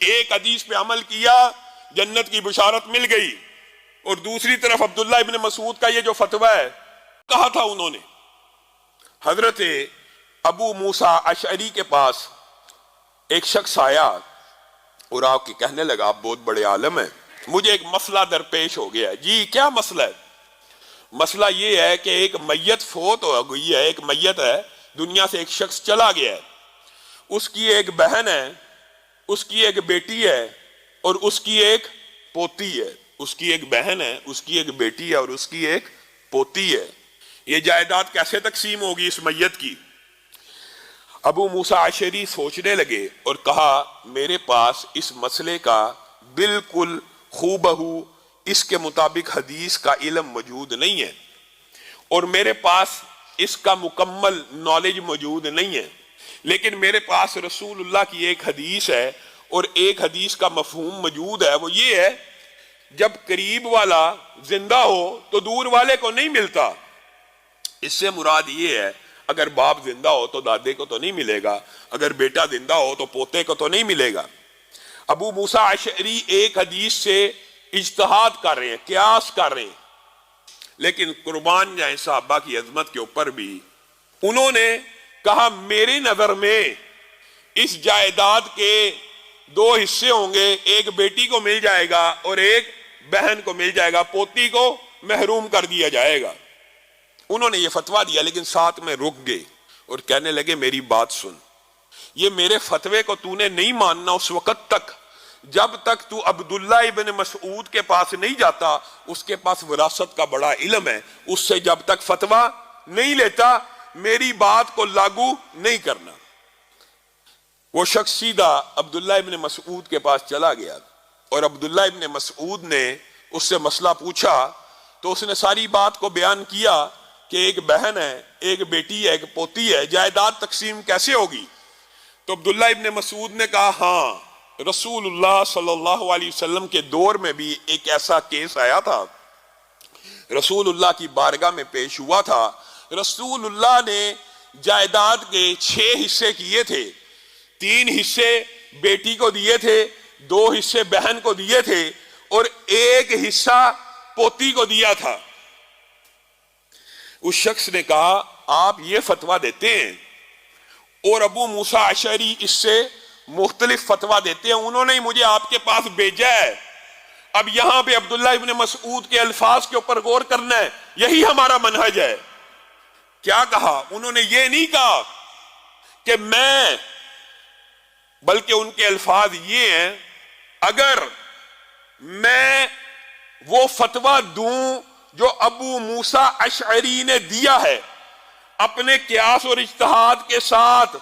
ایک حدیث پہ عمل کیا جنت کی بشارت مل گئی، اور دوسری طرف عبداللہ ابن مسعود کا یہ جو فتویٰ ہے، کہا تھا انہوں نے، حضرت ابو موسیٰ اشعری کے پاس ایک شخص آیا اور آپ کے کہنے لگا آپ بہت بڑے عالم ہیں، مجھے ایک مسئلہ درپیش ہو گیا ہے۔ جی کیا مسئلہ ہے؟ مسئلہ یہ ہے کہ ایک میت فوت ہو گئی ہے، ایک میت ہے، دنیا سے ایک شخص چلا گیا ہے، اس کی ایک بہن ہے، اس کی ایک بیٹی ہے، اور اس کی ایک پوتی ہے۔ اس کی ایک بہن ہے، اس کی ایک بیٹی ہے، اور اس کی ایک پوتی ہے۔ یہ جائیداد کیسے تقسیم ہوگی اس میت کی؟ ابو موسیٰ اشعری سوچنے لگے اور کہا میرے پاس اس مسئلے کا بالکل ہو بہو اس کے مطابق حدیث کا علم موجود نہیں ہے، اور میرے پاس اس کا مکمل نالج موجود نہیں ہے، لیکن میرے پاس رسول اللہ کی ایک حدیث ہے، اور ایک حدیث کا مفہوم موجود ہے، وہ یہ ہے جب قریب والا زندہ ہو تو دور والے کو نہیں ملتا۔ اس سے مراد یہ ہے اگر باپ زندہ ہو تو دادے کو تو نہیں ملے گا، اگر بیٹا زندہ ہو تو پوتے کو تو نہیں ملے گا۔ ابو موسیٰ اشعری ایک حدیث سے اجتہاد کر رہے ہیں، قیاس کر رہے ہیں، لیکن قربان جائیں صحابہ کی عظمت کے اوپر بھی انہوں نے کہا میری نظر میں اس جائیداد کے دو حصے ہوں گے، ایک بیٹی کو مل جائے گا اور ایک بہن کو مل جائے گا، پوتی کو محروم کر دیا جائے گا۔ انہوں نے یہ فتویٰ دیا، لیکن ساتھ میں رک گئے اور کہنے لگے میری بات سن، یہ میرے فتوے کو تو نے نہیں ماننا اس وقت تک جب تک تو عبداللہ ابن مسعود کے پاس نہیں جاتا، اس کے پاس وراثت کا بڑا علم ہے، اس سے جب تک فتویٰ نہیں لیتا میری بات کو لاگو نہیں کرنا۔ وہ شخص سیدھا عبداللہ ابن مسعود کے پاس چلا گیا، اور عبداللہ ابن مسعود نے اس سے مسئلہ پوچھا تو اس نے ساری بات کو بیان کیا کہ ایک بہن ہے، ایک بیٹی ہے، ایک پوتی ہے، جائیداد تقسیم کیسے ہوگی؟ تو عبداللہ ابن مسعود نے کہا ہاں، رسول اللہ صلی اللہ علیہ وسلم کے دور میں بھی ایک ایسا کیس آیا تھا، رسول اللہ کی بارگاہ میں پیش ہوا تھا، رسول اللہ نے جائیداد کے 6 حصے کیے تھے، 3 حصے بیٹی کو دیے تھے، 2 حصے بہن کو دیے تھے، اور 1 حصہ پوتی کو دیا تھا۔ اس شخص نے کہا آپ یہ فتویٰ دیتے ہیں اور ابو موسیٰ اشعری اس سے مختلف فتویٰ دیتے ہیں، انہوں نے مجھے آپ کے پاس بھیجا ہے، اب یہاں پہ عبداللہ ابن مسعود کے الفاظ کے اوپر غور کرنا ہے، یہی ہمارا منہج ہے۔ کیا کہا؟ انہوں نے یہ نہیں کہا کہ میں، بلکہ ان کے الفاظ یہ ہیں اگر میں وہ فتویٰ دوں جو ابو موسیٰ اشعری نے دیا ہے اپنے قیاس اور اجتہاد کے ساتھ،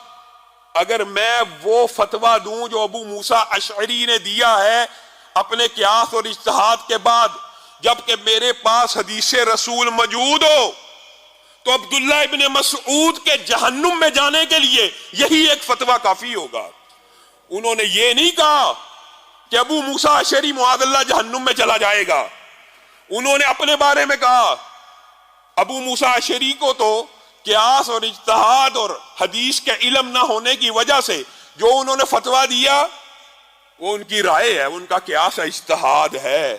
اگر میں وہ فتویٰ دوں جو ابو موسیٰ اشعری نے دیا ہے اپنے قیاس اور اجتہاد کے بعد، جبکہ میرے پاس حدیث رسول موجود ہو، تو عبداللہ ابن مسعود کے جہنم میں جانے کے لیے یہی ایک فتویٰ کافی ہوگا۔ انہوں نے یہ نہیں کہا کہ ابو موسیٰ اشعری معاذ اللہ جہنم میں چلا جائے گا، انہوں نے اپنے بارے میں کہا ابو موسیٰ اشعری کو تو قیاس اور اجتہاد اور حدیث کے علم نہ ہونے کی وجہ سے جو انہوں نے فتویٰ دیا وہ ان کی رائے ہے، ان کا قیاس اجتہاد ہے۔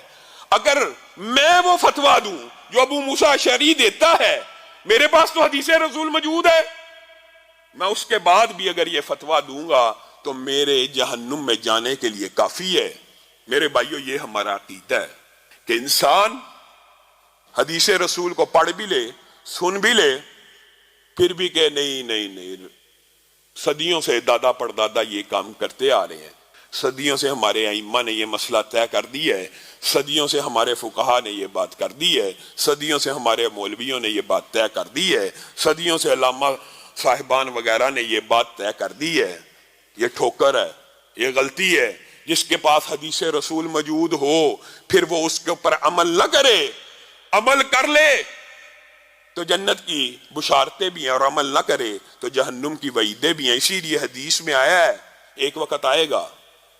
اگر میں وہ فتویٰ دوں جو ابو موسیٰ اشعری دیتا ہے، میرے پاس تو حدیث رسول موجود ہے، میں اس کے بعد بھی اگر یہ فتویٰ دوں گا تو میرے جہنم میں جانے کے لیے کافی ہے۔ میرے بھائیو، یہ ہمارا عقیدہ ہے کہ انسان حدیث رسول کو پڑھ بھی لے، سن بھی لے، پھر بھی کہ نہیں، صدیوں سے دادا پردادا یہ کام کرتے آ رہے ہیں، صدیوں سے ہمارے ائمہ نے یہ مسئلہ طے کر دی ہے، صدیوں سے ہمارے فقہا نے یہ بات کر دی ہے، صدیوں سے ہمارے مولویوں نے یہ بات طے کر دی ہے، صدیوں سے علامہ صاحبان وغیرہ نے یہ بات طے کر دی ہے۔ یہ ٹھوکر ہے، یہ غلطی ہے۔ جس کے پاس حدیث رسول موجود ہو پھر وہ اس کے اوپر عمل نہ کرے، عمل کر لے تو جنت کی بشارتیں بھی ہیں، اور عمل نہ کرے تو جہنم کی وعیدیں بھی ہیں۔ اسی لیے حدیث میں آیا ہے ایک وقت آئے گا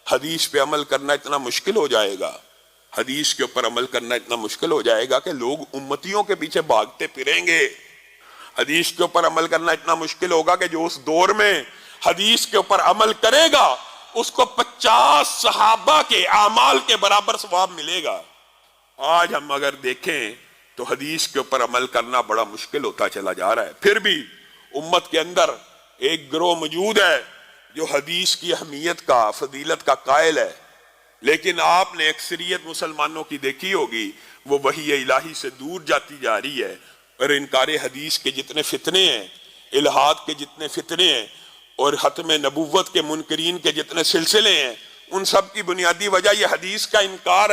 حدیث پہ عمل کرنا اتنا مشکل ہو جائے گا، حدیث کے اوپر عمل کرنا اتنا مشکل ہو جائے گا کہ لوگ امتیوں کے پیچھے بھاگتے پھریں گے۔ حدیث کے اوپر عمل کرنا اتنا مشکل ہوگا کہ جو اس دور میں حدیث کے اوپر عمل کرے گا اس کو 50 صحابہ کے اعمال کے برابر ثواب ملے گا۔ آج ہم اگر دیکھیں تو حدیث کے اوپر عمل کرنا بڑا مشکل ہوتا چلا جا رہا ہے۔ پھر بھی امت کے اندر ایک گروہ موجود ہے جو حدیث کی اہمیت کا، فضیلت کا قائل ہے، لیکن آپ نے اکثریت مسلمانوں کی دیکھی ہوگی وہ وحی الہی سے دور جاتی جا رہی ہے، اور انکار حدیث کے جتنے فتنے ہیں، الہاد کے جتنے فتنے ہیں، اور ختم نبوت کے منکرین کے جتنے سلسلے ہیں، ان سب کی بنیادی وجہ یہ حدیث کا انکار ہے۔